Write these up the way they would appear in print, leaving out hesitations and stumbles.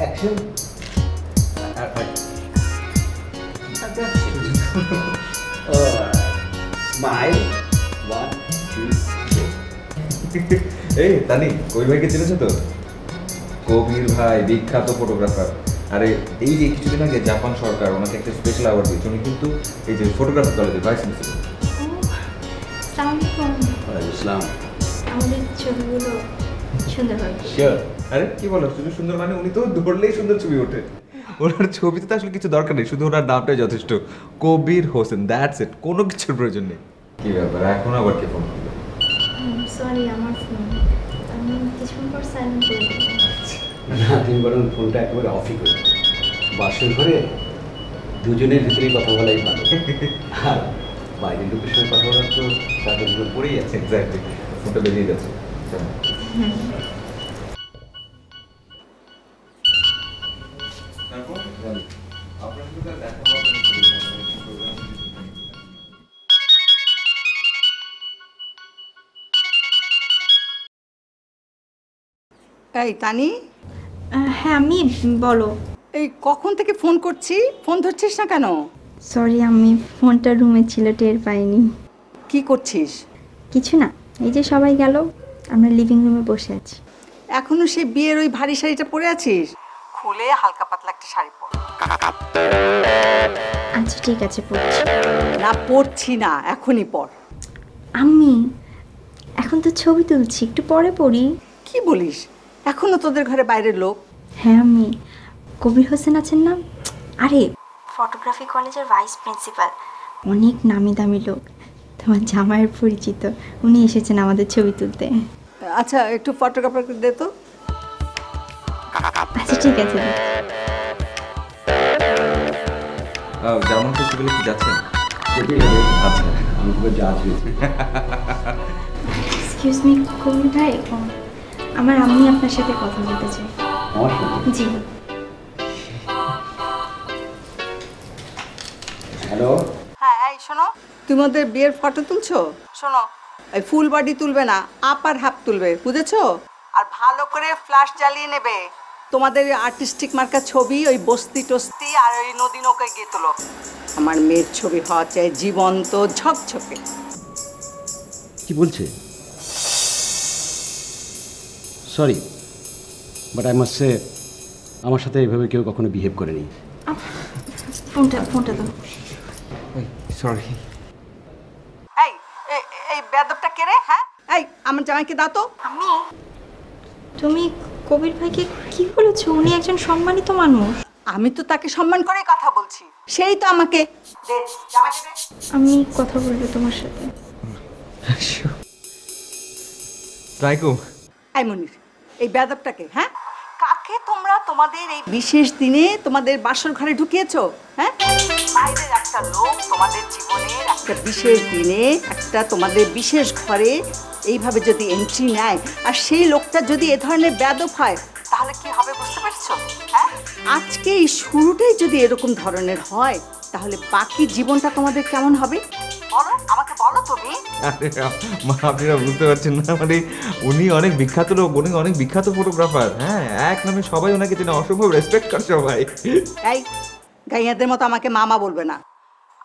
Action. Smile 1 2 3। এই তানি, কবির ভাইকে চিনেছো তো? কবির ভাই বিখ্যাত ফটোগ্রাফার। আরে এই যে কিছুদিন আগে জাপান সরকার ওনাকে একটা স্পেশাল অ্যাওয়ার্ড দিয়েছে। উনি কিন্তু এই যে ফটোগ্রাফি কলেজের ভাইস প্রিন্সিপাল। ইসলাম আমাদের ছবিগুলো সুন্দর হবে। শিওর। আরে কি বলো, শুধু সুন্দর মানে উনি তো ধরলেই সুন্দর ছবি ওঠে। ওনার ছবিতে তো আসলে কিছু দরকার নেই, শুধু ওনার নামটাই যথেষ্ট, কবির হোসেন, দ্যাটস ইট। কোনো কিছুর প্রয়োজন নেই। কি ব্যাপার, এখন আবার কে ফোন করলো? সরি, আমার ফোন আমি কিছুক্ষণ পর সাইলেন্ট করে দেবো। না, তুমি বরং ফোনটা একেবারে অফই করে বাসর ঘরে দুজনের ভিতরেই কথা বলাই ভালো। আর বাইরের লোকের সঙ্গে কথা বলার তো তাদের উপর পড়েই আছে। এক্স্যাক্টলি, ফোনটা বেরিয়ে যাচ্ছে। এই তানি, হ্যাঁ আমি, বলো। এই কখন থেকে ফোন করছি, ফোন ধরছিস না কেন? সরি, আমি ফোনটা রুমে ছিল, টের পাইনি। কি করছিস? কিছু না, এই যে সবাই গেল, আমরা লিভিং রুমে বসে আছি। এখনো সেই বিয়ের ওই ভারী শাড়িটা পরে আছিস? খুলে হালকা পাতলা একটা শাড়ি পর। আচ্ছা ঠিক আছে, পড়ছি। না পরছি না, এখনই পর। আমি এখন তো ছবি তুলছি, একটু পরে পড়ি। কি বলিস, এখনো তোদের ঘরে বাইরের লোক? হ্যাঁ আমি, কবির হোসেন আছেন না, আরে ফটোগ্রাফি কলেজের ভাইস প্রিন্সিপাল, অনেক নামি দামি লোক, তোমার জামাইয়ের পরিচিত, উনি এসেছেন আমাদের ছবি তুলতে। আচ্ছা একটু ফটোগ্রাফার দে তো। আচ্ছা ঠিক আছে। জার্মান ফেস্টিভ্যালে কি যাচ্ছেন? আচ্ছা, আমি তো জাজ হয়েছি। এক্সকিউজ মি কবির ভাই, আমার আম্মি আপনার সাথে কথা বলতে চাই। আমার সঙ্গে? জি। হ্যালো। হ্যাঁ এই শোনো, তোমাদের বিয়ের ফটো তুলছো? শোনো, এই ফুল বডি তুলবে না, আপার হাফ তুলবে, বুঝেছো? আর ভালো করে ফ্ল্যাশ জ্বালিয়ে নেবে। তোমাদের আর্টিস্টিক মার্কা ছবি ওই বস্তি টস্তি আর ওই নদী নৌকায় গিয়ে তোলো। আমার মেয়ের ছবি হওয়া চাই জীবন্ত, ঝকঝকে। কি বলছে? Sorry, but I must say আমার সাথে এইভাবে কেউ কখনো বিহেভ করেনি। ফোনটা দাও। সরি। এই এই বেয়াদবটা কে রে? হ্যাঁ এই আমার জামাইকে দাও তো। আমি, তুমি কবির ভাইকে কি বলেছো? উনি একজন সম্মানিত মানুষ। আমি তো তাকে সম্মান করেই কথা বলছি, সেই তো আমাকে দে, জামাইকে দে। আমি কথা বলবো তোমার সাথে। রাইকো, এই মনির, এই বেয়াদবটাকে, হ্যাঁ কাকে তোমরা তোমাদের এই বিশেষ দিনে তোমাদের বাসর ঘরে ঢুকিয়েছো? হ্যাঁ, বাইরের একটা লোক তোমাদের জীবনের একটা বিশেষ দিনে একটা তোমাদের বিশেষ ঘরে এইভাবে যদি এন্ট্রি নেয়, আর সেই লোকটা যদি এ ধরনের বেয়াদব হয়, তাহলে কি হবে বুঝতে পারছো? হ্যাঁ, আজকে এই শুরুটাই যদি এরকম ধরনের হয়, তাহলে বাকি জীবনটা তোমাদের কেমন হবে বলো, আমাকে বলো তুমি। আপনারা বুঝতে পারছেন না, মানে উনি অনেক বিখ্যাত লোক, উনি অনেক বিখ্যাত ফটোগ্রাফার। হ্যাঁ, এক নামে সবাই ওনাকে চেনে, অসম্ভব রেসপেক্ট করে সবাই। এই গাইয়াদের মতো আমাকে মামা বলবে না,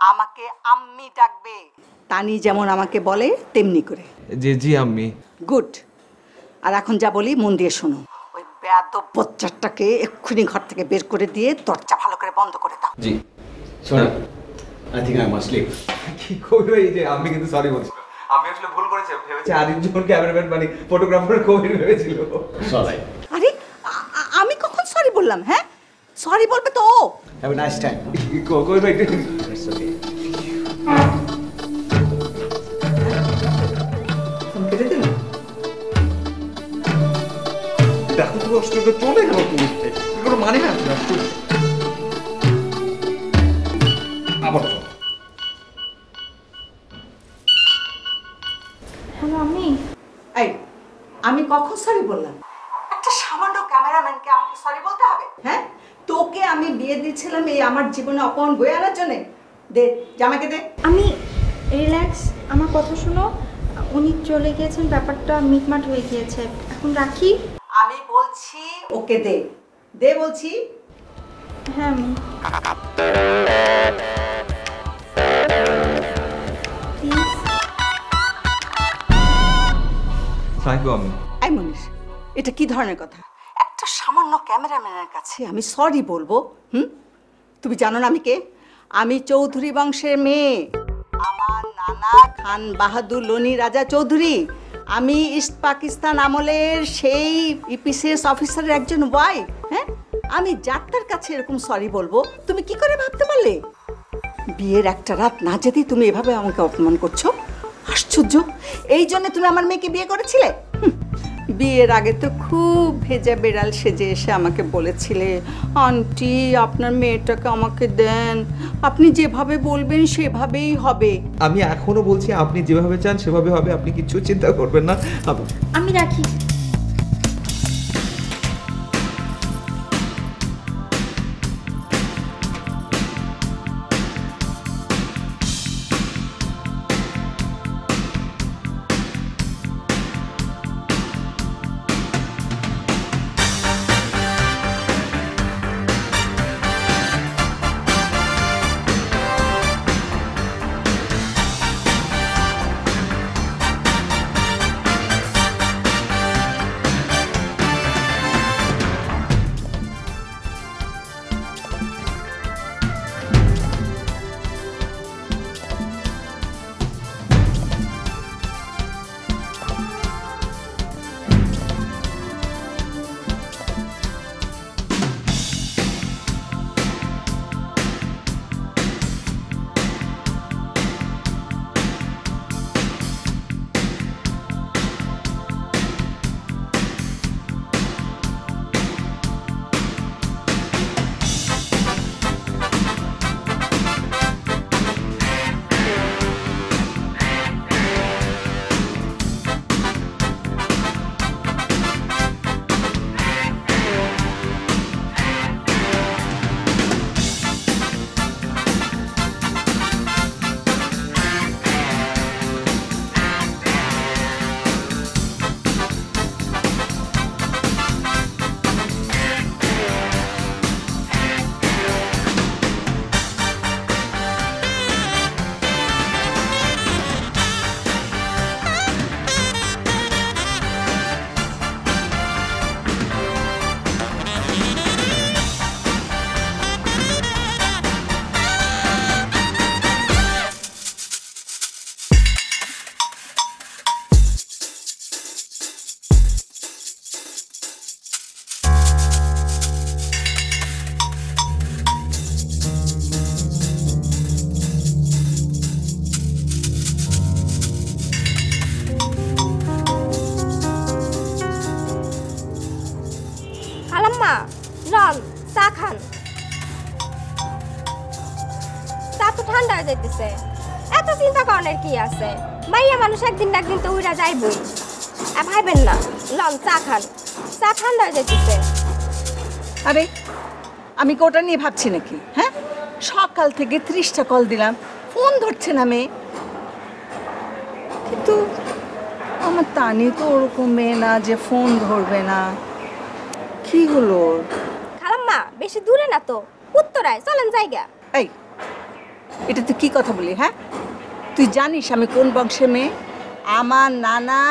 আমাকে আম্মি ডাকবে। তানি যেমন আমাকে বলে তেমনি করে। জি জি আম্মি। গুড। আর এখন যা বলি মন দিয়ে শোনো, ওই বেয়াদব বাচ্চাটাকে এক্ষুনি ঘর থেকে বের করে দিয়ে দরজা ভালো করে বন্ধ করে দাও। জি। Sorry, I think I must leave. কি করবে এই যে আমি কিন্তু সরি বলছি, আমি আসলে ভুল করেছি, ভেবেছি আরেকজন ক্যামেরাম্যান মানে ফটোগ্রাফার কবির ভেবেছিল। সরি। আরে আমি কখন সরি বললাম? হ্যাঁ, সরি বলবে তো ও। Have a nice time. Kabir ভাই ইটস ওকে। ফোন কেটে দিল। দেখো তো অস্ট্রেলিয়া চলে গেল, তুমি কোনো মানে না। আবার হ্যালো আমি, এই আমি কখন সরি বললাম? একটা সামান্য ক্যামেরাম্যানকে আমাকে সরি বলতে হবে? হ্যাঁ, তোকে আমি বিয়ে দিয়েছিলাম এই আমার জীবনে অপমান বয়ে আনার জন্য। দে জামাইকে দে। আমি রিল্যাক্স, আমার কথা শোনো, উনি চলে গিয়েছেন, ব্যাপারটা মিটমাট হয়ে গিয়েছে, এখন রাখি। আমি বলছি ওকে দে, দে বলছি। হ্যাঁ আমি আমি এই মনীষ, এটা কি ধরনের কথা? একটা সামান্য ক্যামেরাম্যানের কাছে আমি সরি বলবো? তুমি জানো না আমি কে? আমি চৌধুরী বংশের মেয়ে। আমার নানা খান বাহাদুর লোনি রাজা চৌধুরী। আমি ইস্ট পাকিস্তান আমলের সেই ইপিসিএস অফিসারের একজন ওয়াইফ। হ্যাঁ, আমি যাত্রার কাছে এরকম সরি বলবো তুমি কি করে ভাবতে পারলে? বিয়ের একটা রাত না যেতেই তুমি এভাবে আমাকে অপমান করছো, আশ্চর্য। এই জন্য তুমি আমার মেয়েকে বিয়ে করেছিলে? বিয়ের আগে তো খুব ভেজা বেড়াল সেজে এসে আমাকে বলেছিলে, আন্টি আপনার মেয়েটাকে আমাকে দেন, আপনি যেভাবে বলবেন সেভাবেই হবে। আমি এখনো বলছি আপনি যেভাবে চান সেভাবে হবে, আপনি কিচ্ছু চিন্তা করবেন না। আমি রাখি। লন চা খান, চা তো ঠান্ডা হয়ে যাইতেছে। এত চিন্তা করার কি আছে? মাইয়া মানুষ একদিন না একদিন তো উইরা যাইবই। ভাইবেন না, লন চা খান, চা ঠান্ডা হয়ে যাইতেছে। আরে আমি কোটা নিয়ে ভাবছি নাকি? হ্যাঁ, সকাল থেকে 30টা কল দিলাম, ফোন ধরছে না মেয়ে। কিন্তু আমার তানি তো ওরকম মেয়ে না যে ফোন ধরবে না। কি হলো? খালাম্মা বেশি দূরে না তো, উত্তরায়, চলেন জায়গা। এই, এটা তুই কি কথা বলি? হ্যাঁ, তুই জানিস আমি কোন বংশের মেয়ে? আমার নানা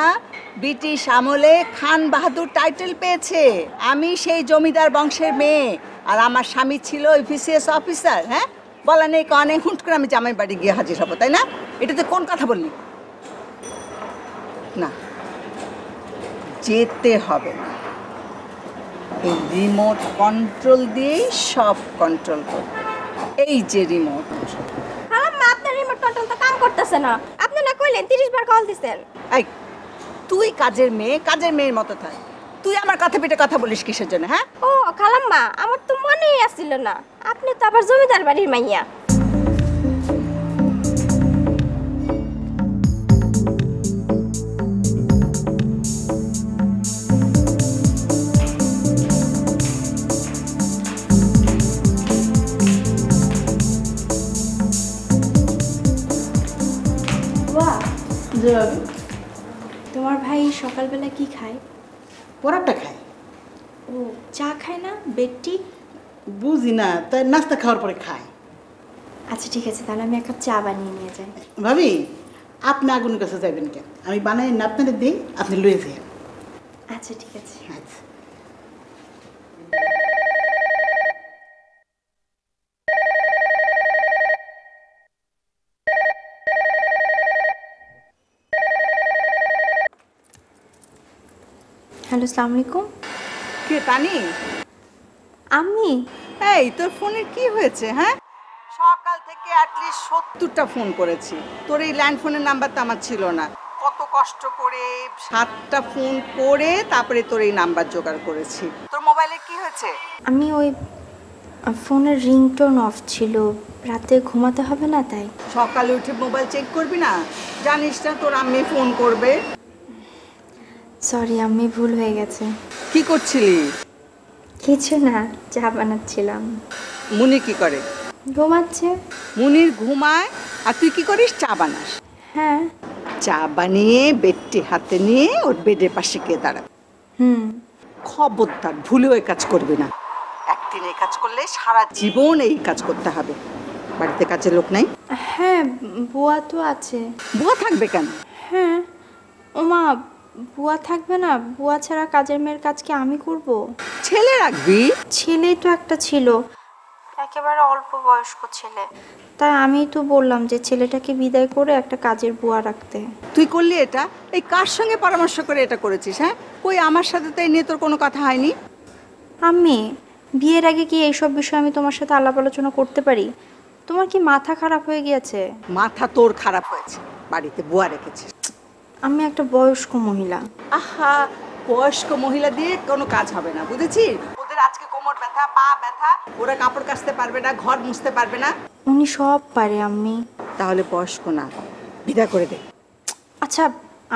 ব্রিটিশ আমলে খান বাহাদুর টাইটেল পেয়েছে। আমি সেই জমিদার বংশের মেয়ে, আর আমার স্বামী ছিল ইপিসিএস অফিসার। হ্যাঁ, বলা নেই কানে হুট করে আমি জামাই বাড়ি গিয়ে হাজির হবো, তাই না? এটাতে কোন কথা বললি? না, যেতে হবে না। এই রিমোট কন্ট্রোল দিয়েই সব কন্ট্রোল করবে। এই যে রিমোট। খালাম্মা আপনার রিমোট কন্ট্রোল তো কাম করতেছে না। আপনি না কইলেন 30 বার কল দিছেন। এই, তুই কাজের মেয়ে, কাজের মেয়ের মতো থাক। তুই আমার কথা পিঠে কথা বলিস কিসের জন্য? হ্যাঁ, ও খালাম্মা, আমার তো মনেই আসছিল না আপনি তো আবার জমিদার বাড়ির মাইয়া। তোমার ভাই সকালবেলা কি খায়? পরাটা খায়। ও চা খায় না বেডটি? বুঝি না, তাই নাস্তা খাওয়ার পরে খায়। আচ্ছা ঠিক আছে, তাহলে আমি এক কাপ চা বানিয়ে নিয়ে যাই। ভাবি, আপনি আগুনের কাছে যাবেন কেন? আমি বানাই না আপনারে দিই, আপনি লয়ে যান। আচ্ছা ঠিক আছে। আচ্ছা। হ্যালো, আসসালামু আলাইকুম। কে তানি? আমি এই তোর ফোনের কি হয়েছে? হ্যাঁ, সকাল থেকে অ্যাটলিস্ট 70টা ফোন করেছি। তোর এই ল্যান্ড ফোনের নাম্বার তো আমার ছিল না। কত কষ্ট করে 7টা ফোন করে তারপরে তোর এই নাম্বার জোগাড় করেছি। তোর মোবাইলে কি হয়েছে? আমি ওই ফোনের রিংটোন অফ ছিল, রাতে ঘুমাতে হবে না তাই। সকালে উঠে মোবাইল চেক করবি না? জানিস না তোর আম্মি ফোন করবে? সরি আম্মি, ভুল হয়ে গেছে। কি করছিলি? কিছু না, চা বানাচ্ছিলাম। মুনি কি করে? ঘুমাচ্ছে। মুনির ঘুমায় আর তুই কি করিস? চা বানাস। হ্যাঁ। চা বানিয়ে বেডটি হাতে নিয়ে ওর বেডের পাশে গিয়ে দাঁড়া। খবরদার ভুলেও এই কাজ করবি না। একদিন এই কাজ করলে সারা জীবন এই কাজ করতে হবে। বাড়িতে কাজের লোক নাই? হ্যাঁ, বুয়া তো আছে। বুয়া থাকবে কেন? হ্যাঁ। ওমা, বুয়া থাকবে না? বুয়া ছাড়া কাজের মেয়ের কাজ কি আমি করব? ছেলে রাখবি? ছেলেই তো একটা ছিল, একেবারে অল্প বয়স্ক ছেলে। তাই আমি তো বললাম যে ছেলেটাকে বিদায় করে একটা কাজের বুয়া রাখতে। তুই করলি এটা? এই কার সঙ্গে পরামর্শ করে এটা করেছিস? হ্যাঁ, কই আমার সাথে তো এই নিয়ে তোর কোনো কথা হয়নি। আমি বিয়ের আগে কি এইসব বিষয়ে আমি তোমার সাথে আলাপ আলোচনা করতে পারি? তোমার কি মাথা খারাপ হয়ে গিয়েছে? মাথা তোর খারাপ হয়েছে, বাড়িতে বুয়া রেখেছিস। আমি একটা বয়স্ক মহিলা। আহা, বয়স্ক মহিলা দিয়ে কোনো কাজ হবে না, বুঝেছিস? ওদের আজকে কোমর ব্যথা, পা ব্যথা, ওরা কাপড় কাচতে পারবে না, ঘর মুছতে পারবে না। উনি সব পারে আম্মি। তাহলে বয়স্ক না, বিদায় করে দে। আচ্ছা,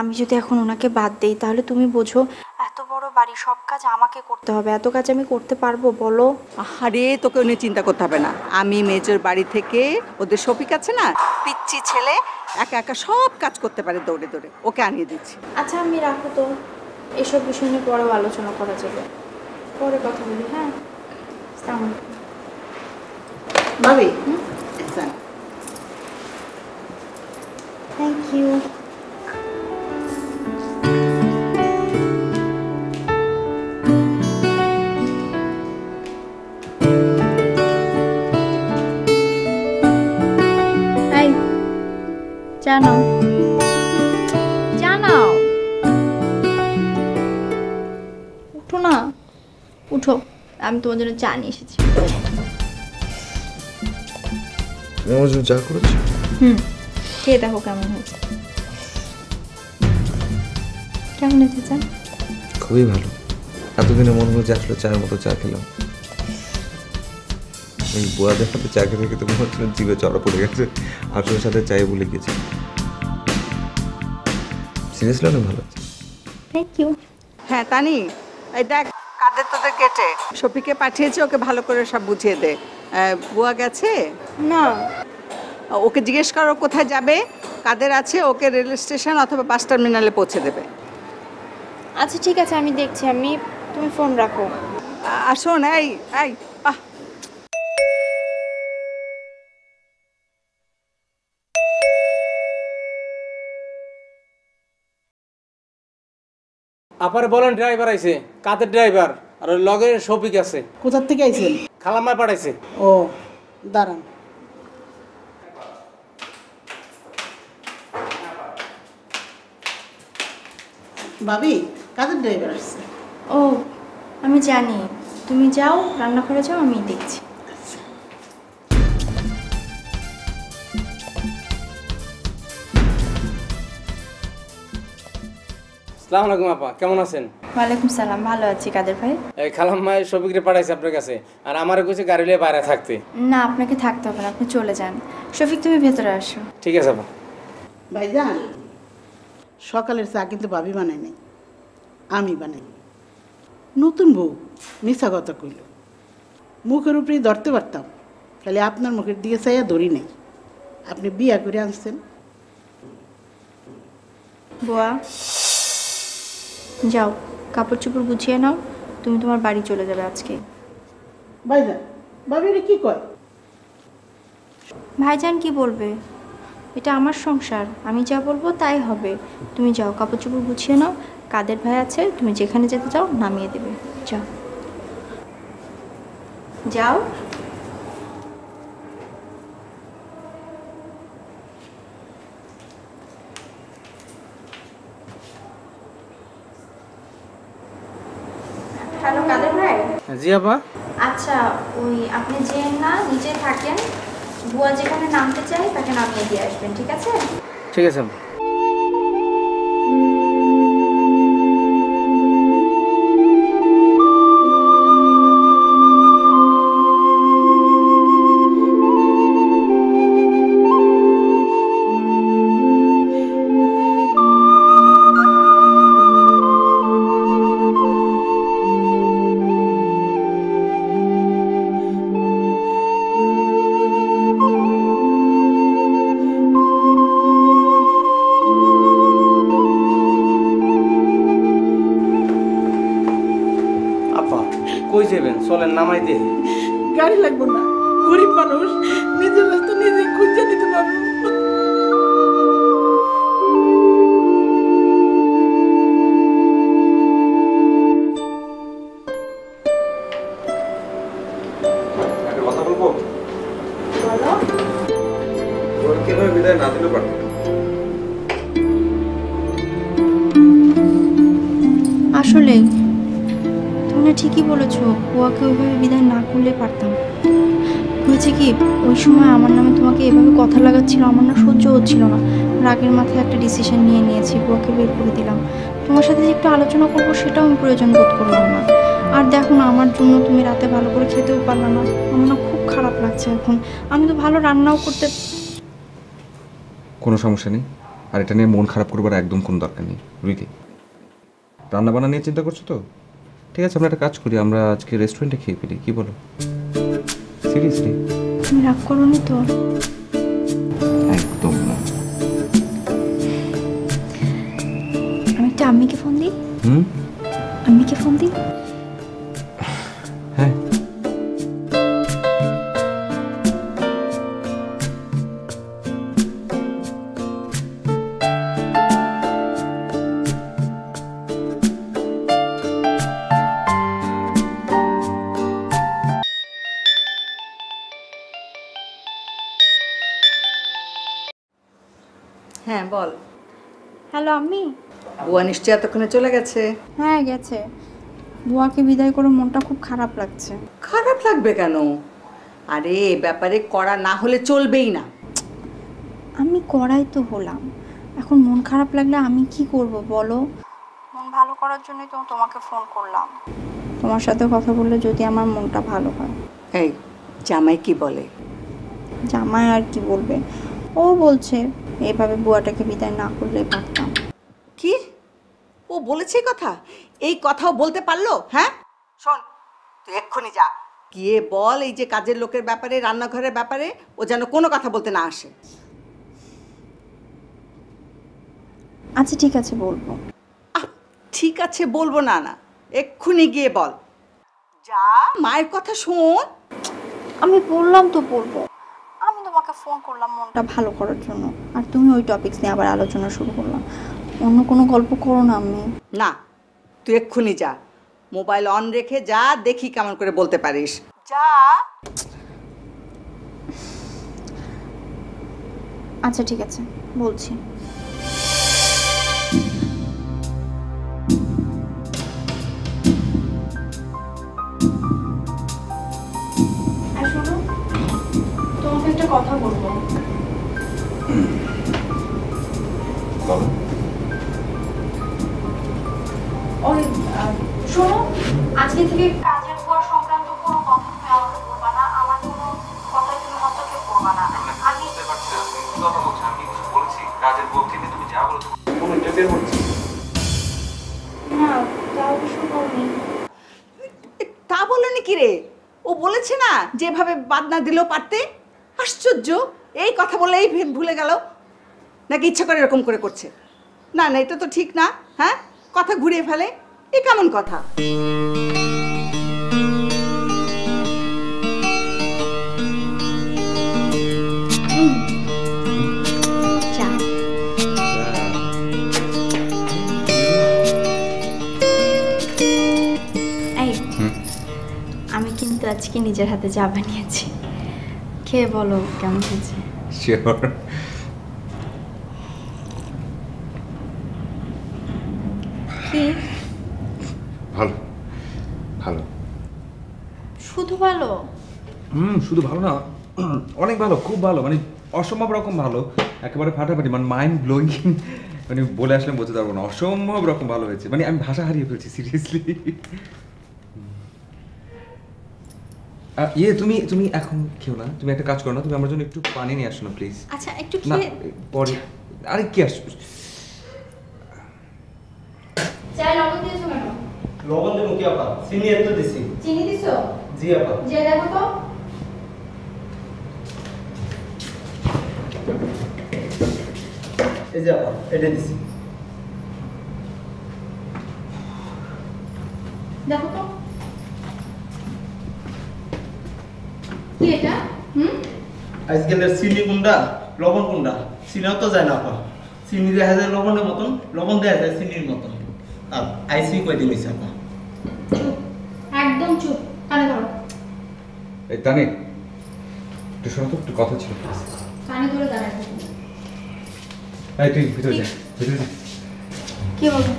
আমি যদি এখন ওনাকে বাদ দেই তাহলে তুমি বোঝো এত বড় বাড়ি, সব কাজ আমাকে করতে হবে। এত কাজ আমি করতে পারবো বলো? আরে তোকে উনি চিন্তা করতে হবে না। আমি মেজর বাড়ি থেকে ওদের শফিক আছে না, পিচ্চি ছেলে, একা একা সব কাজ করতে পারে দৌড়ে দৌড়ে, ওকে আনিয়ে দিচ্ছি। আচ্ছা আমি রাখো তো, এসব বিষয় নিয়ে পরেও আলোচনা করা যাবে, পরে কথা বলি। হ্যাঁ, আসসালামু আলাইকুম। ভাবি, থ্যাংক ইউ। জানাও জানাও, উঠো না, উঠো, আমি তোমার জন্য চা নিয়ে এসেছি। তুমি আমার জন্য চা করেছো? খেয়ে দেখো কেমন হয়েছে। কেমন হয়েছে চা? খুবই ভালো। এতদিনে মনে হচ্ছে আসলে চায়ের মতো চা খেলাম। এই বুয়াদের সাথে চা খেতে খেতে মনে হচ্ছিল জিভে চড়া পড়ে গেছে, আসলে সাথে চায়ে বলে গেছে। সিরিয়াসলি অনেক ভালো। Thank you. হ্যাঁ তানি, এই দেখ কাদের তোদের গেটে শফিকে পাঠিয়েছে, ওকে ভালো করে সব বুঝিয়ে দে। বুয়া গেছে না, ওকে জিজ্ঞেস করো কোথায় যাবে, কাদের আছে, ওকে রেল স্টেশন অথবা বাস টার্মিনালে পৌঁছে দেবে। আচ্ছা ঠিক আছে, আমি দেখছি। তুমি ফোন রাখো। আর শোন, এই এই আপারে বলেন ড্রাইভার আইছে। কাদের ড্রাইভার? আর ওই লগে শফিক আছে। কোথার থেকে আইছেন? খালাম্মায় পাঠাইছে। ও, দাঁড়ান। ভাবি, কাদের ড্রাইভার আসছে? ও, আমি জানি। তুমি যাও, রান্নাঘরে যাও, আমি দেখছি। আসসালামু আলাইকুম আপা, কেমন আছেন? ওয়ালাইকুম সালাম, ভালো আছি কাদের ভাই। এই খালাম্মায় শফিকরে পাঠাইছে আপনার কাছে, আর আমারে কইছে গাড়ি লিয়ে বাইরে থাকতে। না, আপনাকে থাকতে হবে না, আপনি চলে যান। শফিক তুমি ভেতরে আসো। ঠিক আছে আপা। ভাইজান, সকালের চা কিন্তু ভাবি বানায় নাই, আমি বানাই। নতুন বউ মিশা কথা কইল, মুখের উপরেই ধরতে পারতাম, খালি আপনার মুখের দিকে চাইয়া ধরি নাই। আপনি বিয়া করে আনছেন। বুয়া, যাও কাপড় চোপড় গুছিয়ে নাও, তুমি তোমার বাড়ি চলে যাবে আজকে। ভাইজান ভাবি এটা কি কয়? ভাইজান কি বলবে? এটা আমার সংসার, আমি যা বলবো তাই হবে। তুমি যাও, কাপড় চোপড় গুছিয়ে নাও, কাদের ভাই আছে, তুমি যেখানে যেতে চাও নামিয়ে দেবে। যাও যাও। হ্যালো কাদের ভাই। জি আপা। আচ্ছা ওই আপনি যে না নিচে থাকেন, বুয়া যেখানে নামতে চাই তাকে নামিয়ে দিয়ে আসবেন, ঠিক আছে? ঠিক আছে আপা। কই যাবেন? চলেন নামাই দিয়ে। গাড়ি লাগবে না, গরিব মানুষ, নিজের রাস্তা নিজে খুঁজে নিতে পারবো। একটা কথা বলবো? বলো। ওর কিভাবে বিদায় না দিলেও পারত। আসলে তুমি ঠিকই বলেছো, বুয়াকে ওইভাবে বিদায় না করলে পারতাম। হয়েছে কি, ওই সময় আমার নামে তোমাকে এভাবে কথা লাগাচ্ছিল, আমার না সহ্য হচ্ছিল না। রাগের মাথায় একটা ডিসিশন নিয়েছি, বুয়াকে বের করে দিলাম। তোমার সাথে যে একটু আলোচনা করবো সেটাও আমি প্রয়োজন বোধ করলাম না। আর দেখো না, আমার জন্য তুমি রাতে ভালো করে খেতেও পারলে না, আমার না খুব খারাপ লাগছে এখন। আমি তো ভালো রান্নাও করতে। কোনো সমস্যা নেই, আর এটা নিয়ে মন খারাপ করবার একদম কোনো দরকার নেই। রুইকে রান্না বান্না নিয়ে চিন্তা করছো তো? ঠিক আছে, আমরা একটা কাজ করি, আমরা আজকে রেস্টুরেন্টে খেয়ে ফেলি, কি বলো? সিরিয়াসলি? তুমি রাগ করোনি তো? একদম না। আমি একটা আম্মিকে ফোন দিই। হুম, আম্মিকে ফোন দিই। হ্যাঁ। হ্যাঁ বল। হ্যালো আম্মি। বুয়া নিশ্চয়ই এতক্ষণে চলে গেছে। হ্যাঁ গেছে। বুয়াকে বিদায় করে মনটা খুব খারাপ লাগছে। খারাপ লাগবে কেন? আরে এ ব্যাপারে করা না হলে চলবেই না। আমি করাই তো হলাম, এখন মন খারাপ লাগলে আমি কি করব বলো? মন ভালো করার জন্যই তো তোমাকে ফোন করলাম। তোমার সাথে কথা বললে যদি আমার মনটা ভালো হয়। এই জামাই কি বলে? জামাই আর কি বলবে, ও বলছে এইভাবে বুয়াটাকে বিদায় না করলে পারতাম। কি ও বলেছে এই কথা? এই কথাও বলতে পারলো? হ্যাঁ শোন, তুই এক্ষুনি যা, গিয়ে বল এই যে কাজের লোকের ব্যাপারে, রান্নাঘরের ব্যাপারে ও যেন কোনো কথা বলতে না আসে। আচ্ছা ঠিক আছে বলবো। ঠিক আছে বলবো না, না এক্ষুনি গিয়ে বল। যা, মায়ের কথা শোন। আমি বললাম তো বলবো, আমি তোমাকে ফোন করলাম মনটা ভালো করার জন্য, আর তুমি ওই টপিকস নিয়ে আবার আলোচনা শুরু করলাম। অন্য কোনো গল্প করো না আমি। না, তুই এক্ষুনি যা, মোবাইল অন রেখে যা, দেখি কেমন করে বলতে পারিস। যা। আচ্ছা ঠিক আছে বলছি। তোমাকে একটা কথা বলবো। শোনো, আজকে থেকে কাজের উপর সংক্রান্ত কোনো কথা তুমি আমাকে বলবা না, আমার কোনো কথাই তুমি হস্তক্ষেপ করবা না। আমি বুঝতে পারছি না তুমি কি কথা বলছো, আমি কিছু বলছি কাজের বলছি না, তুমি যা বলছো কোনো ইন্টারফেয়ার করছি না, তা অবশ্য বলনি। তা বলেনি কি রে? ও বলেছে না যেভাবে বাদ না দিলেও পারতে। আশ্চর্য, এই কথা বলেই ভুলে গেল নাকি ইচ্ছা করে এরকম করে করছে? না না, এটা তো ঠিক না। হ্যাঁ, কথা ঘুরিয়ে ফেলে, এ কেমন কথা? আমি কিন্তু আজকে নিজের হাতে চা বানিয়েছি, খেয়ে বলো কেমন হয়েছে। শিওর। কি ভালো ভালো। শুধু ভালো? শুধু ভালো না, অনেক ভালো, খুব ভালো, মানে অসম্ভব রকম ভালো, একেবারে ফাটাফাটি, মানে মাইন্ড ব্লোয়িং, মানে বলে আসলে বলতে পারবো না, অসম্ভব রকম ভালো হয়েছে, মানে আমি ভাষা হারিয়ে ফেলছি সিরিয়াসলি। তুমি তুমি এখন খেও না, তুমি একটা কাজ করো না, তুমি আমার জন্য একটু পানি নিয়ে আসো না প্লিজ। আচ্ছা একটু না খেয়ে পরে, আরে কি আসছো? চায় লবণ দিয়েছো কেন? লবণ দেবো কি আপা? চিনি এত দিছি। চিনি দিছো? জি আপা। যে দেখো তো। এই যে আপা, এটা দিছি। দেখো তো কি এটা? আজকালের চিনি কোনটা, লবণ কোনটা? চিনাও তো যায় না আপা। চিনি দেখা যায় লবণের মতন, লবণ দেখা যায় চিনির মতন। আর আইসি কয়দিন হয়েছে আপা? চুপ, একদম চুপ, কানে ধরো। এই তানি, একটু শোনো তো, একটু কথা ছিল। কানে ধরে দাঁড়ায় থাকো। এই তুই ভিতরে যা, ভিতরে যা। কি বলো?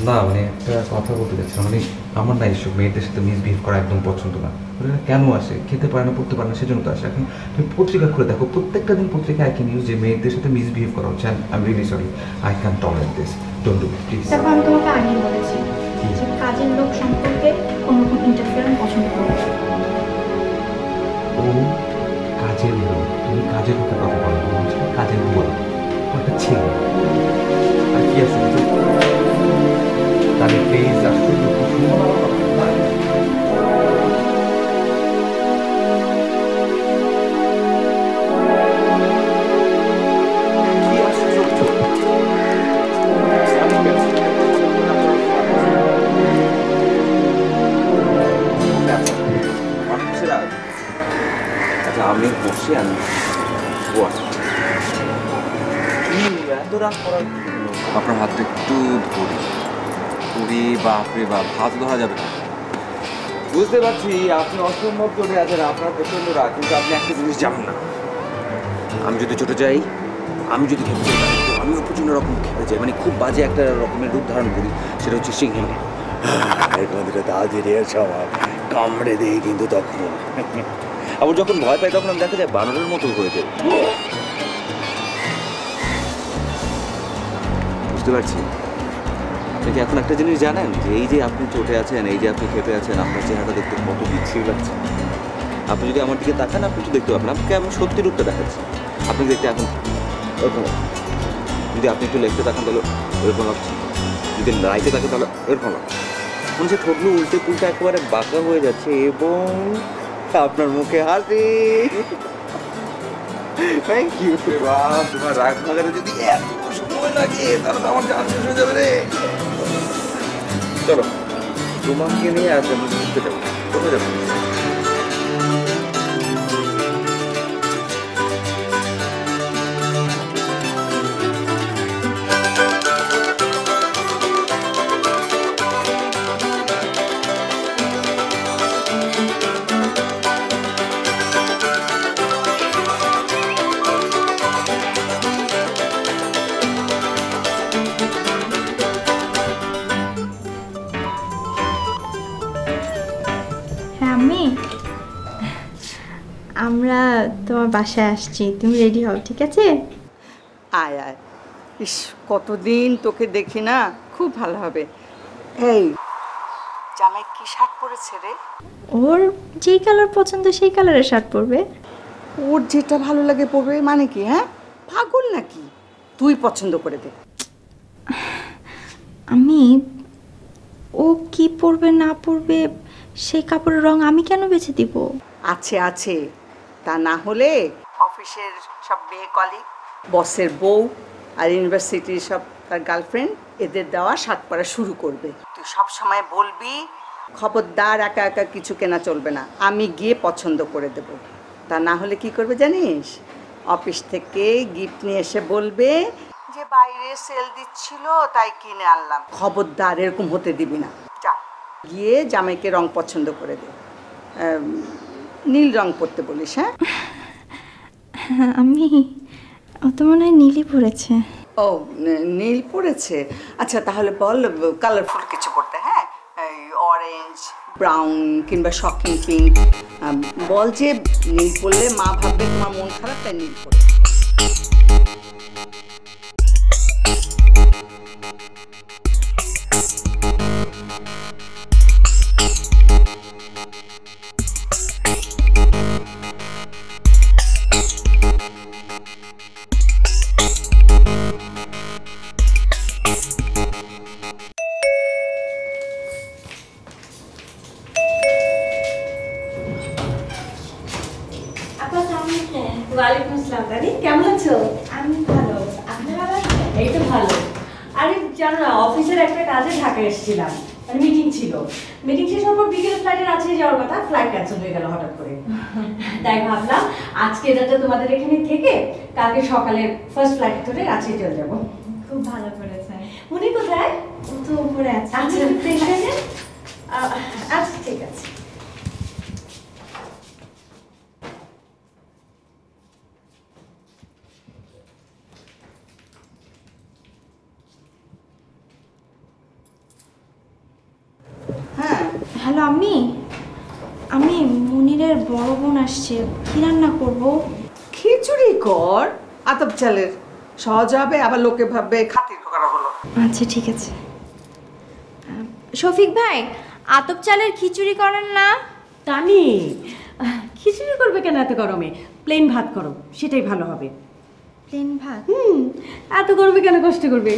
না মানে একটা কথা বলতে চাচ্ছিলাম, মানে আমার না এইসব মেয়েদের সাথে মিসবিহেভ করা একদম পছন্দ না। ওরা কেন আসে, খেতে পারে না, পড়তে পারে না, সেজন্য তো আসে। এখন তুমি পত্রিকা খুলে দেখো, প্রত্যেকটা দিন পত্রিকায় একই নিউজ যে মেয়েদের সাথে মিসবিহেভ করা হচ্ছে। I am really sorry, I can tolerate this, don't do it please. দেখো আমি তোমাকে আগেই বলেছি যে কাজের লোক সম্পর্কে কোনো রকম ইন্টারফেয়ারেন্স পছন্দ করো না। ও কাজের লোক, তুমি কাজের লোকের কথা বলো, কাজের বুয়া, একটা ছেলে, আর কি আছে তাহলে প্লিজ আসতে আমি বসে আমি আপনার হাতটা একটু ধরি ধরি, বাপরে বাপ, হাত ধরা যাবে না। বুঝতে পারছি আপনি অসম্ভব চটে আছেন, আপনার প্রচন্ড রাগ, কিন্তু আপনি একটা জিনিস জানেন না, আমি যদি চটে যাই, আমি যদি খেতে চাই, আমিও প্রচন্ড রকম খেতে চাই, মানে খুব বাজে একটা রকমের রূপ ধারণ করি, সেটা হচ্ছে সিংহ। কামড়ে দেয় কিন্তু তখন আবার যখন ভয় পাই তখন আমি দেখা যায় বানরের মতো হয়ে যায়। বুঝতে পারছি। আপনি কি এখন একটা জিনিস জানেন যে এই যে আপনি চটে আছেন, এই যে আপনি খেপে আছেন, আপনার চেহারাটা দেখতে কত বিচ্ছিরি লাগছে। আপনি যদি আমার দিকে তাকান, আপনি একটু দেখতে পাবেন আপনাকে আমি সত্যি রূপটা দেখাচ্ছি। আপনি দেখতে এখন এরকম, যদি আপনি একটু লেফটে তাকান তাহলে এরকম লাগছে, যদি রাইটে তাকান তাহলে এরকম লাগছে, মনে হচ্ছে ঠোঁটগুলো উল্টে পুলটে একেবারে বাঁকা হয়ে যাচ্ছে এবং আপনার মুখে হাসি। Thank you. তোমার রাগ ভাগাতে যদি এত সময় লাগে তাহলে তো আমার জান শেষ হয়ে যাবে রে। চলো তোমাকে নিয়ে আজ আমি ঘুরতে যাবো। কোথায় যাবো? আমরা তোমার বাসায় আসছি, তুমি রেডি হও, ঠিক আছে? আয় আয়। ইস, কতদিন তোকে দেখি না, খুব ভালো হবে। এই জামাই কি শার্ট পরেছে রে? ওর যেই কালার পছন্দ সেই কালারের শার্ট পরবে। ওর যেটা ভালো লাগে পরবে মানে কি? হ্যাঁ, পাগল নাকি? তুই পছন্দ করে দে। আমি ও কি পরবে না পরবে সেই কাপড়ের রং আমি কেন বেছে দিব? আছে আছে, তা না হলে অফিসের সব মেয়ে কলিগ, বসের বউ আর ইউনিভার্সিটির সব তার গার্লফ্রেন্ড, এদের দেওয়া শার্ট পরা শুরু করবে। তুই সব সময় বলবি খবরদার একা একা কিছু কেনা চলবে না, আমি গিয়ে পছন্দ করে দেব। তা না হলে কি করবে জানিস? অফিস থেকে গিফট নিয়ে এসে বলবে যে বাইরে সেল দিচ্ছিল তাই কিনে আনলাম। খবরদার এরকম হতে দিবি না। যা গিয়ে জামাইকে রং পছন্দ করে দে। নীল রং পরতে বলিস। হ্যাঁ, হ্যাঁ আমি, ও তো মনে হয় নীলই পড়েছে। ও নীল পরেছে, আচ্ছা তাহলে বল কালারফুল কিছু পরতে। হ্যাঁ, এই অরেঞ্জ, ব্রাউন কিংবা শকিং পিঙ্ক। বল যে নীল পরলে মা ভাববে তোমার মন খারাপ, তাই নীল পরে। ওয়ালাইকুম আসসালাম দাদি, কেমন আছো? আমি ভালো, আপনি ভালো আছেন? এই তো ভালো। আরে জানো না, অফিসের একটা কাজে ঢাকায় এসেছিলাম, মানে মিটিং ছিল। মিটিং শেষ হওয়ার পর বিকেলে ফ্লাইটে রাঁচি যাওয়ার কথা, ফ্লাইট ক্যান্সেল হয়ে গেল হঠাৎ করে। তাই ভাবলাম আজকে রাতে তোমাদের এখানে থেকে কালকে সকালে ফার্স্ট ফ্লাইট ধরে রাঁচি চলে যাবো। খুব ভালো করেছেন। উনি কোথায়? ও তো উপরে আছে। আচ্ছা ফ্রেশ হয়ে যান। আচ্ছা ঠিক আছে। হ্যাঁ, হ্যালো আমি মুনিরের বড় বোন আসছে, কি রান্না করব? খিচুড়ি কর, আতপ চালের, সহজ হবে, আবার লোকে ভাববে খাতির করা হলো। আচ্ছা ঠিক আছে। শফিক ভাই, আতপ চালের খিচুড়ি করেন না? তানি, খিচুড়ি করবে কেন এত গরমে? প্লেন ভাত করো, সেটাই ভালো হবে। প্লেন ভাত? এত গরমে কেন কষ্ট করবে?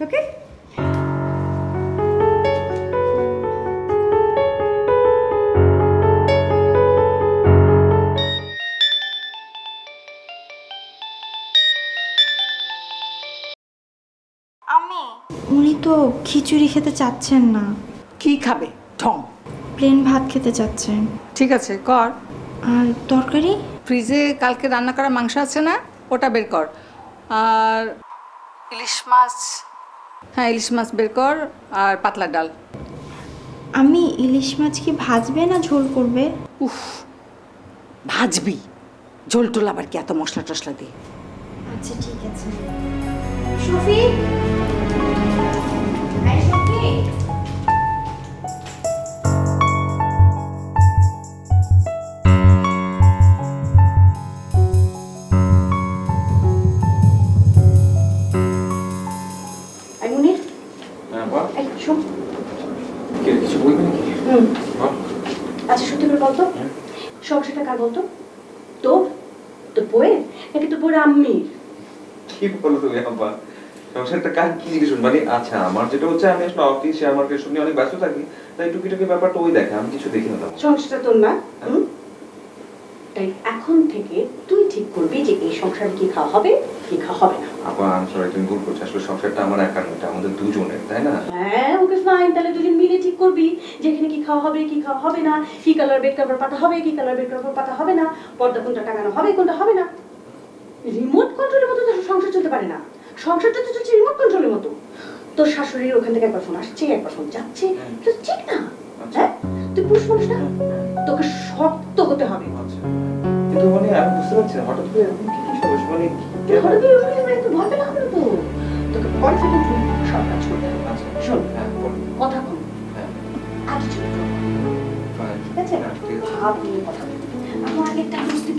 ওকে। উনি তো খিচুড়ি খেতে চাচ্ছেন না, কি খাবে? ঠং। প্লেন ভাত খেতে চাচ্ছেন। ঠিক আছে কর। আর তরকারি? ফ্রিজে কালকে রান্না করা মাংস আছে না, ওটা বের কর। আর ইলিশ মাছ, হ্যাঁ ইলিশ মাছ বের কর, আর পাতলা ডাল। আমি ইলিশ মাছ কি ভাজবে না ঝোল করবে? উফ, ভাজবি, ঝোল টোল আবার কি এত মশলা টশলা দিয়ে? আচ্ছা ঠিক আছে। শফিক, এই শফিক। আচ্ছা সত্যি করে বলতো, সমস্যাটা কার বলতো? তোর তোর বইয়ের নাকি তোর বইয়ের আম্মির? কি বলো তুমি আব্বা? সংসারটা কাজ কি জিজ্ঞেস মানে? আচ্ছা আমার যেটা হচ্ছে, আমি আসলে অফিসে আমার পেছন নিয়ে অনেক ব্যস্ত থাকি, তাই টুকিটাকি ব্যাপারটা ওই দেখে, আমি কিছু দেখি না। সংসারটা তোর না, তাই এখন থেকে তুই ঠিক করবি যে এই সংসারে কি খাওয়া হবে কি খাওয়া হবে না। আপা আমি সরি, তুমি ভুল করছো, আসলে সংসারটা আমার একার নয়, আমাদের দুজনের, তাই না? হ্যাঁ ওকে ফাইন, তাহলে দুজন মিলে ঠিক করবি যে এখানে কি খাওয়া হবে কি খাওয়া হবে না, কি কালার বেড কভার পাতা হবে কি কালার বেড কভার পাতা হবে না, পর্দা কোনটা টাঙানো হবে কোনটা হবে না। রিমোট কন্ট্রোলের মতো তো সংসার চলতে পারে না, সংসারটা তো চলছে রিমোট কন্ট্রোলের মতো। তোর শাশুড়ির ওখান থেকে একবার ফোন আসছে একবার ফোন যাচ্ছে, এটা ঠিক না। হ্যাঁ তুই পুরুষ মানুষ না, তোকে শক্ত হতে হবে। কিন্তু মানে আমি বুঝতে পারছি না হঠাৎ করে এরকম কি সমস্যা, মানে হঠাৎ করে এরকম একটু ভয় পেলে হবে না তো, তোকে কনফিডেন্টলি সব কাজ করতে হবে। শোন কথা কম, অ্যাটিটিউড ঠিক আছে, ভাব নিয়ে কথা বল। আমার আগে একটা বুঝতে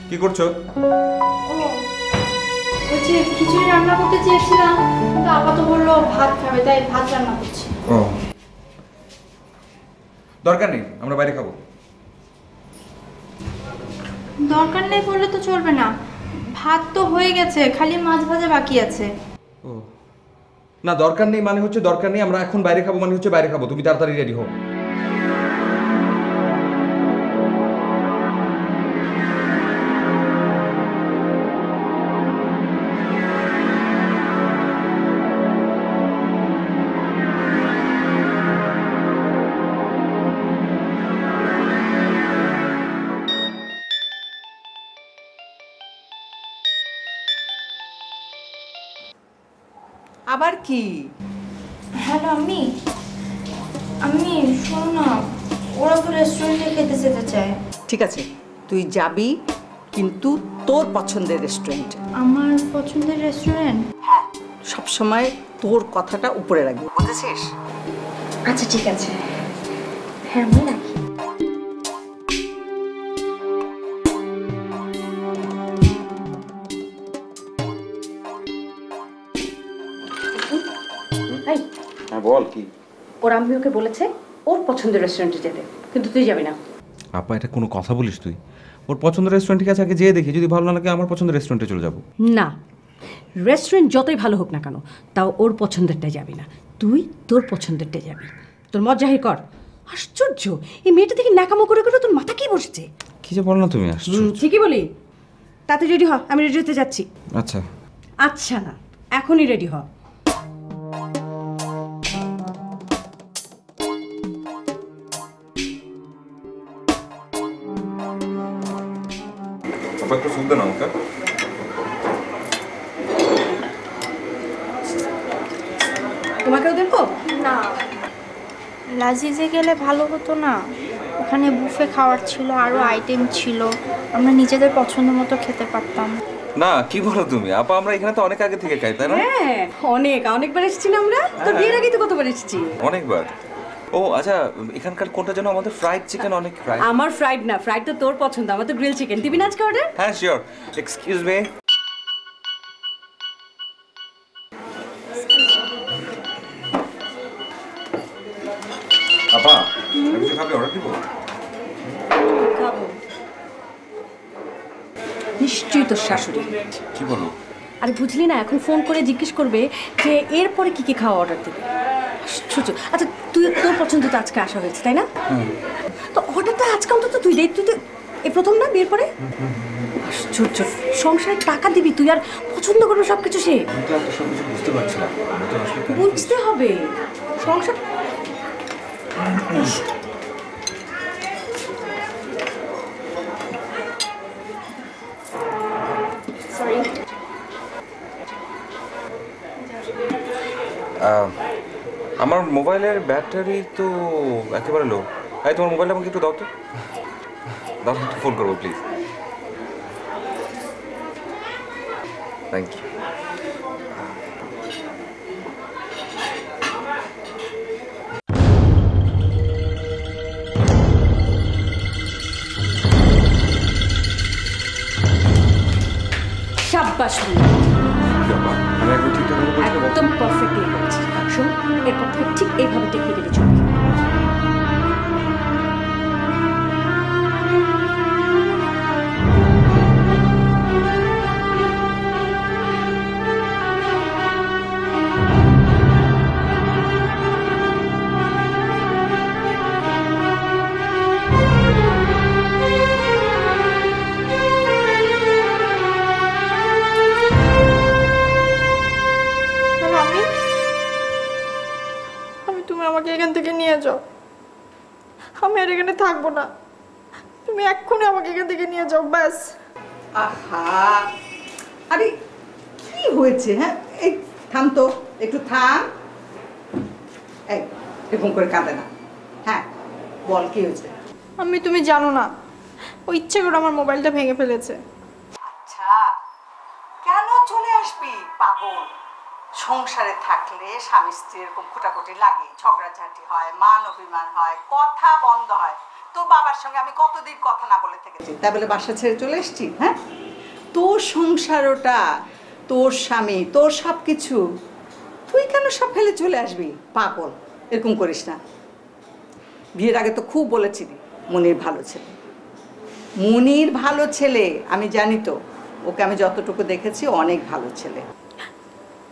কি করছো? হচ্ছে খিচুড়ি রান্না করতে চেয়েছিলাম, কিন্তু আপা তো বললো ভাত খাবে, তাই ভাত রান্না করছি। ও দরকার নেই, আমরা বাইরে খাবো। দরকার নেই বললে তো চলবে না, ভাত তো হয়ে গেছে, খালি মাছ ভাজা বাকি আছে। ও না, দরকার নেই মানে হচ্ছে দরকার নেই, আমরা এখন বাইরে খাবো মানে হচ্ছে বাইরে খাবো, তুমি তাড়াতাড়ি রেডি হও। আবার কি? হ্যালো আম্মি, আম্মি শোনো না, ওরা তো রেস্টুরেন্টে খেতে যেতে চায়। ঠিক আছে, তুই যাবি, কিন্তু তোর পছন্দের রেস্টুরেন্ট। আমার পছন্দের রেস্টুরেন্ট? হ্যাঁ, সবসময় তোর কথাটা উপরে রাখবি, বুঝেছিস? আচ্ছা ঠিক আছে, হ্যাঁ আমি রাখি। হ্যাঁ বল কি? ওর আম্মি ওকে বলেছে ওর পছন্দের রেস্টুরেন্টে যেতে, কিন্তু তুই যাবি না। আপা এটা কোনো কথা বলিস তুই? ওর পছন্দের রেস্টুরেন্টের কাছে আগে যেয়ে দেখি, যদি ভালো না লাগে আমার পছন্দের রেস্টুরেন্টে চলে যাবো। না, রেস্টুরেন্ট যতই ভালো হোক না কেন, তাও ওর পছন্দেরটাই যাবি না, তুই তোর পছন্দেরটাই যাবি। তোর মত জাহির কর। আশ্চর্য, এই মেয়েটা থেকে ন্যাকামো করে করে তোর মাথা কি বসেছে? কি যে বল না তুমি, আশ্চর্য। ঠিকই বলি। তাতে রেডি হ, আমি রেডি হতে যাচ্ছি। আচ্ছা আচ্ছা না, এখনই রেডি হ। আপা একটু সুখ দেন আমাকে। তোমাকেও দেখো না, লাজিজে গেলে ভালো হতো না? ওখানে বুফে খাওয়ার ছিল, আরও আইটেম ছিল, আমরা নিজেদের পছন্দ মতো খেতে পারতাম। না কি বলো তুমি আপা, আমরা এখানে তো অনেক আগে থেকে খাই, তাই না? হ্যাঁ, অনেকবার এসেছি না আমরা। তোর বিয়ের আগে তো কতবার এসেছি? অনেকবার। ও আচ্ছা, এখানকার কোনটা যেন আমাদের ফ্রাইড চিকেন অনেক ফ্রাইড। আমার ফ্রাইড না, ফ্রাইড তো তোর পছন্দ, আমার তো গ্রিল চিকেন। দিবি না আজকে অর্ডার? হ্যাঁ শিওর। Excuse me. আপা কিছু খাবে, অর্ডার দিব? খাবো। নিশ্চয়ই তোর শাশুড়ি। কি বলো? আরে বুঝলি না, এখন ফোন করে জিজ্ঞেস করবে যে এরপরে কি কি খাওয়া অর্ডার দেবে। আশ্চর্য। আচ্ছা তুই, তোর পছন্দ তো আজকে আসা হয়েছে তাই না? তো অর্ডারটা আজকে অন্তত তুই দে। তুই তো এই প্রথম না বিয়ের পরে? আশ্চর্য, সংসারে টাকা দিবি তুই আর পছন্দ করবে সব কিছু সে? আমি তো সব কিছু বুঝতে পারছিলাম। বুঝতে হবে সংসার। সরি। আমার মোবাইলের ব্যাটারি তো একেবারে লো। এই তোমার মোবাইলটা আমাকে একটু দাও তো। দাও, একটু ফোন করবো প্লিজ। Thank you. শাবাশ, একদম পারফেক্টলি করেছিস। শোন, এরপর থেকে ঠিক এইভাবে টেকনিক্যালি চলবে। আমাকে এখান থেকে নিয়ে যাও, আমি আর এখানে থাকবো না। তুমি এক্ষুনি আমাকে এখান থেকে নিয়ে যাও, ব্যাস। আহা, আরে কি হয়েছে? হ্যাঁ, এই থাম তো, একটু থাম। এই এরকম করে কাঁদে না। হ্যাঁ বল, কি হয়েছে? আমি, তুমি জানো না, ও ইচ্ছে করে আমার মোবাইলটা ভেঙে ফেলেছে। আচ্ছা, কেন চলে আসবি পাগল? সংসারে থাকলে স্বামী স্ত্রী এরকম খুঁটাখুটি লাগে, ঝগড়াঝাটি হয়, মান অভিমান হয়, কথা বন্ধ হয়। তো বাবার সঙ্গে আমি কতদিন কথা না বলে থেকেছি, তাই বলে বাসা ছেড়ে চলে এসছি? হ্যাঁ, তোর সংসার ওটা, তোর স্বামী, তোর সব কিছু, তুই কেন সব ফেলে চলে আসবি? পাগল, এরকম করিস না। বিয়ের আগে তো খুব বলেছিলি মনির ভালো ছেলে, মনির ভালো ছেলে। আমি জানি তো, ওকে আমি যতটুকু দেখেছি অনেক ভালো ছেলে।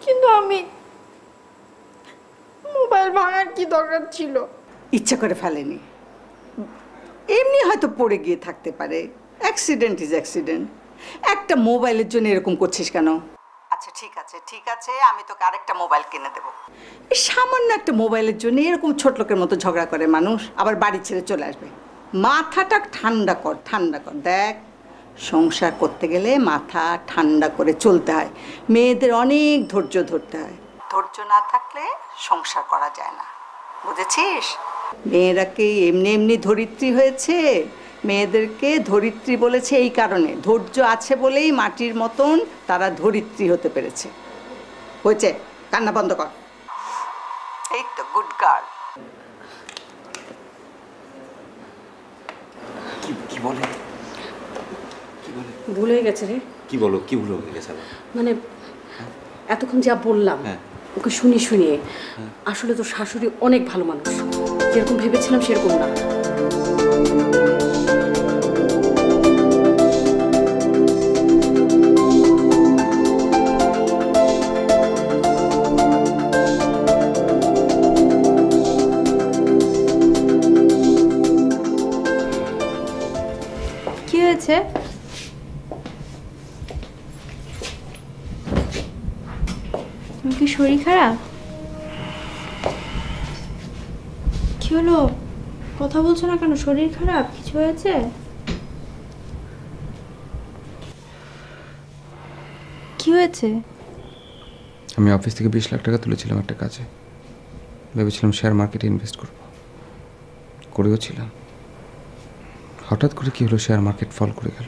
কিন্তু আমি, মোবাইল ভাঙার কি দরকার ছিল? ইচ্ছা করে ফেলেনি, এমনি হয়তো পড়ে গিয়ে থাকতে পারে। Accident is accident. একটা মোবাইলের জন্য এরকম করছিস কেন? আচ্ছা ঠিক আছে, ঠিক আছে, আমি তোকে আরেকটা মোবাইল কিনে দেবো। এই সামান্য একটা মোবাইলের জন্য এরকম ছোট লোকের মতো ঝগড়া করে মানুষ, আবার বাড়ি ছেড়ে চলে আসবে। মাথাটা ঠান্ডা কর, ঠান্ডা কর। দেখ, সংসার করতে গেলে মাথা ঠান্ডা করে চলতে হয়, মেয়েদের অনেক ধৈর্য ধরতে হয়। ধৈর্য না থাকলে সংসার করা যায় না, বুঝেছিস? মেয়েরা কি এমনি এমনি ধরিত্রী হয়েছে? মেয়েদেরকে ধরিত্রী বলেছে এই কারণে, ধৈর্য আছে বলেই মাটির মতন তারা ধরিত্রী হতে পেরেছে। হয়েছে, কান্না বন্ধ কর। এই তো গুড গার্ল। কি বলে? ভুল হয়ে গেছে রে। কি বলো? কি ভুল হয়ে গেছে? মানে এতক্ষণ যা বললাম ওকে শুনিয়ে আসলে তো শাশুড়ি অনেক ভালো মানুষ, যেরকম ভেবেছিলাম সেরকম না। কি হয়েছে? তোমার কি শরীর খারাপ? কি হলো? কথা বলছো না কেন? শরীর খারাপ? কিছু হয়েছে? কি হয়েছে? আমি অফিস থেকে 20 লাখ টাকা তুলেছিলাম একটা কাজে, ভেবেছিলাম শেয়ার মার্কেটে ইনভেস্ট করব, করেও ছিলাম। হঠাৎ করে কি হলো, শেয়ার মার্কেট ফল করে গেল।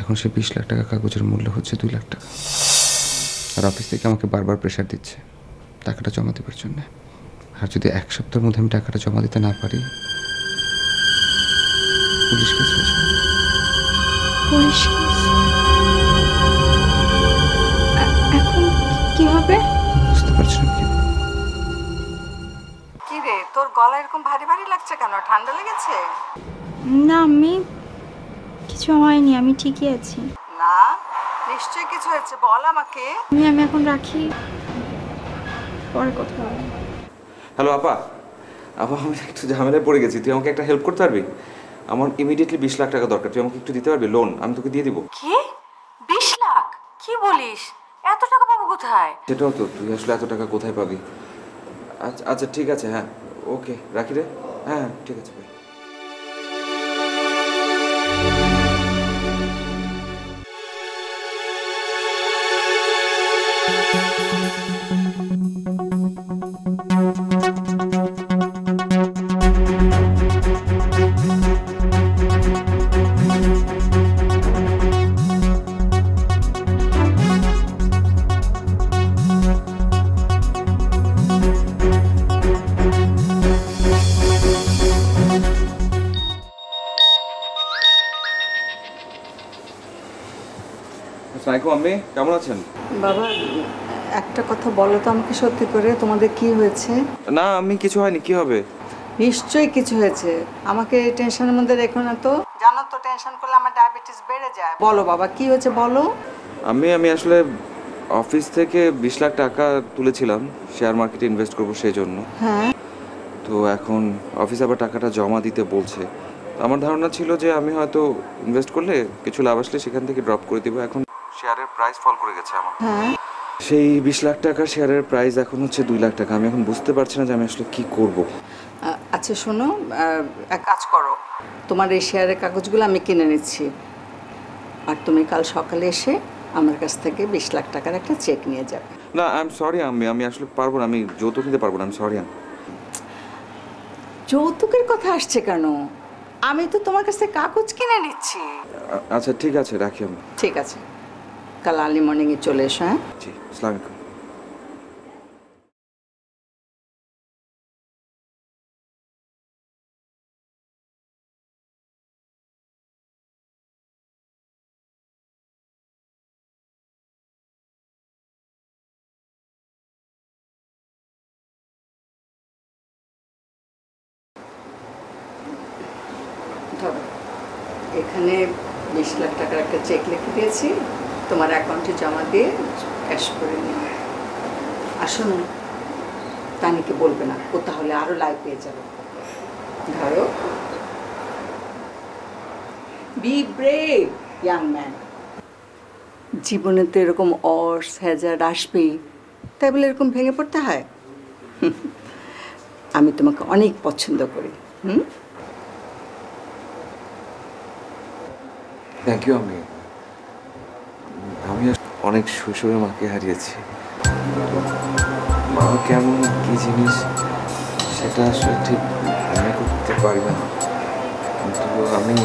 এখন সে 20 লাখ টাকা কাগজের মূল্য হচ্ছে 2 লাখ টাকা। আর অফিস থেকে আমাকে বারবার প্রেশার দিচ্ছে টাকাটা জমা দেবার জন্য। আর যদি 1 সপ্তাহের মধ্যে আমি টাকাটা জমা দিতে না পারি, পুলিশ কেস হয়ে যাবে। Police case? এখন কি হবে? বুঝতে পারছি না কি। কি রে, তোর গলা এরকম ভারী ভারী লাগছে কেন? ঠান্ডা লেগেছে? না আমি কিছু হয়নি, আমি ঠিকই আছি। না, নিশ্চয়ই কিছু হয়েছে, বল আমাকে। আমি এখন রাখি, পরে কথা হবে। হ্যালো আপা, আমি একটু ঝামেলায় পড়ে গেছি, তুই আমাকে একটা হেল্প করতে পারবি? আমার ইমিডিয়েটলি 20 লাখ টাকা দরকার, তুই আমাকে একটু দিতে পারবি? লোন আমি তোকে দিয়ে দিব। কি 20 লাখ? কি বলিস? এত টাকা পাবো কোথায়? সেটাও তো, তুই আসলে এত টাকা কোথায় পাবি? আচ্ছা আচ্ছা ঠিক আছে, হ্যাঁ ওকে রাখি রে। হ্যাঁ ঠিক আছে ভাই। আসসালামু আলাইকুম আম্মি, কেমন আছেন? বাবা, একটা কথা বলো তো আমাকে সত্যি করে, তোমাদের কি হয়েছে? না আমি কিছু হয়নি, কি হবে? নিশ্চয়ই কিছু হয়েছে, আমাকে টেনশনের মধ্যে রেখো না তো। জানো তো টেনশন করলে আমার ডায়াবেটিস বেড়ে যায়। বলো বাবা, কি হয়েছে বলো। আমি আসলে অফিস থেকে 20 লাখ টাকা তুলেছিলাম শেয়ার মার্কেটে ইনভেস্ট করবো সেই জন্য। হ্যাঁ, তো এখন অফিস আবার টাকাটা জমা দিতে বলছে। আমার ধারণা ছিল যে আমি হয়তো ইনভেস্ট করলে কিছু লাভ আসলে সেখান থেকে ড্রপ করে দেবো। এখন শেয়ারের প্রাইস ফল করে গেছে আমার। হ্যাঁ, সেই 20 লাখ টাকা শেয়ারের প্রাইস এখন হচ্ছে 2 লাখ টাকা। আমি এখন বুঝতে পারছি না যে আমি আসলে কি করব। আচ্ছা শোনো, এক কাজ করো, তোমার এই শেয়ারের কাগজগুলো আমি কিনে নিচ্ছি, আর তুমি কাল সকালে এসে আমার কাছ থেকে 20 লাখ টাকার একটা চেক নিয়ে যাবে। না আই এম সরি আমি আসলে পারবো না, আমি যৌতুক নিতে পারবো না, আমি সরি। যৌতুকের কথা আসছে কেন? আমি তো তোমার কাছ থেকে কাগজ কিনে নিচ্ছি। আচ্ছা ঠিক আছে, রাখি আমি। ঠিক আছে, কাল আর্লি মর্নিংয়ে চলে এসো। হ্যাঁ জি, আসসালামু আলাইকুম। ধরো, এখানে 20 লাখ টাকার একটা চেক লিখে দিয়েছি, তোমার অ্যাকাউন্টে জমা দিয়ে ক্যাশ করে নিও। আসো না, তানিকে বলবে না, ও তাহলে আরো লাইভ পেয়ে যাবে। ধরো, বি ব্রেভ ইয়াং ম্যান। জীবনে তো এরকম অর্স হ্যাজার্ড আসবেই, তাই বলে এরকম ভেঙে পড়তে হয়? আমি তোমাকে অনেক পছন্দ করি। থ্যাংক ইউ আমি অনেক শৈশবে মাকে হারিয়েছি। বাবা কেমন কি জিনিস সেটা আসলে ঠিক মনে করতে পারি না, কিন্তু আমি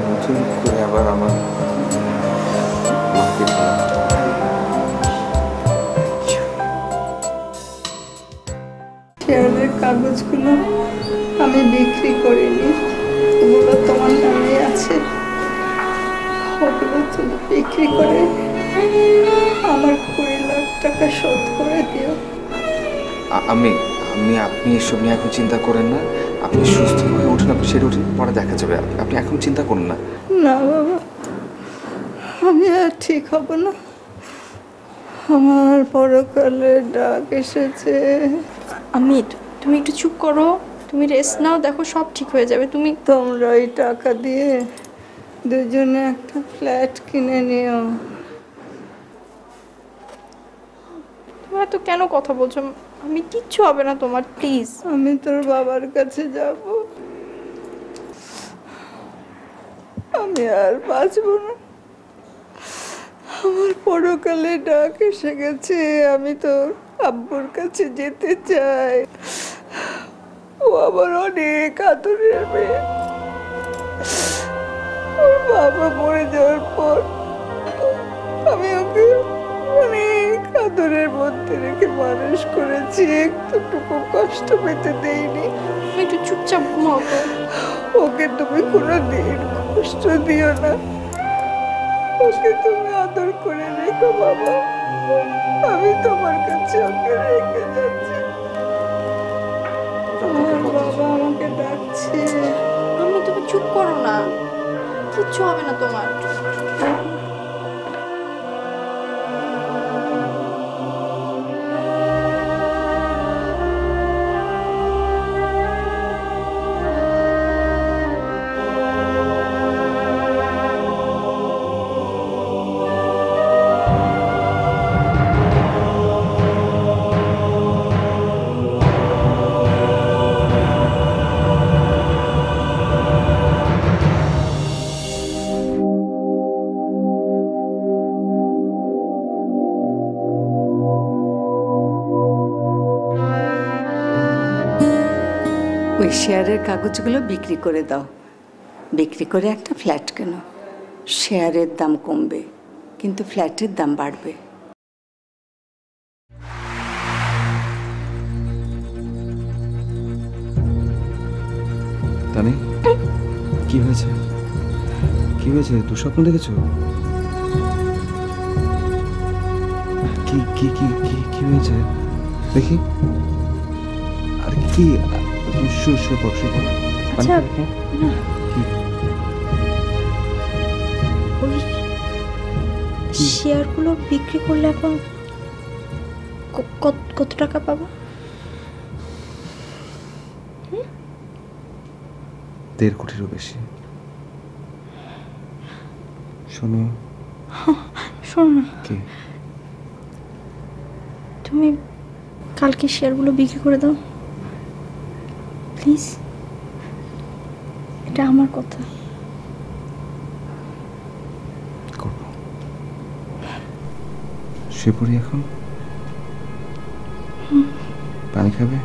নতুন করে আবার আমার মাকে শেয়ারের কাগজগুলো আমি বিক্রি করিনি, ওগুলো তোমার নামে আছে। ওগুলো তুমি বিক্রি করে আমার 20 লাখ টাকা শোধ করে দিও। আমি আমি আপনি এসব নিয়ে এখন চিন্তা করেন না, আপনি সুস্থ হয়ে উঠুন, আপনি সেরে উঠে পরে দেখা যাবে, আপনি এখন চিন্তা করুন না। না বাবা, আমি আর ঠিক হব না, আমার পরকালের ডাক এসেছে। অমিত, তুমি একটু চুপ করো, তুমি রেস্ট নাও, দেখো সব ঠিক হয়ে যাবে। তুমি তোমরা ওই টাকা দিয়ে দুজনে একটা ফ্ল্যাট কিনে নিও। তুমি এত কেন কথা বলছো? আমি কিচ্ছু হবে না তোমার, প্লিজ। আমি তোর বাবার কাছে যাব, আমি আর বাঁচব না, আমার পরকালে ডাক এসে গেছে, আমি তোর আব্বুর কাছে যেতে চাই। ও আবার অনেক আদরের মেয়ে, ওর বাবা মরে যাওয়ার পর আমি ওকে অনেক আদরের মধ্যে রেখে মানুষ করেছি, একটুটুকু কষ্ট পেতে দেইনি। তুমি একটু চুপচাপ ঘুমাও তো। ওকে তুমি কোনোদিন কষ্ট দিও না, ওকে তুমি আদর করে রেখো বাবা, আমি তোমার কাছে ওকে রেখে যাচ্ছি। আমার বাবা আমাকে ডাকছে। আমি, তুমি চুপ করো না, কিচ্ছু হবে না তোমার। ওই শেয়ারের কাগজগুলো বিক্রি করে দাও, বিক্রি করে একটা ফ্ল্যাট কেনো। শেয়ারের দাম কমবে কিন্তু ফ্ল্যাটের দাম বাড়বে। তানি, কি হয়েছে? কি হয়েছে? দুঃস্বপ্ন দেখেছো? কি কি কি কি কি হয়েছে দেখি? আর কি? শুয়ে পড়। আচ্ছা, ওই শেয়ারগুলো বিক্রি করলে এখন কত টাকা পাবো? 1.5 কোটিরও বেশি। শোনো শোনো না, কি? তুমি কালকে শেয়ারগুলো বিক্রি করে দাও প্লিজ, এটা আমার কথা। করব। শুয়ে পড়ি এখন? পানি খাবে?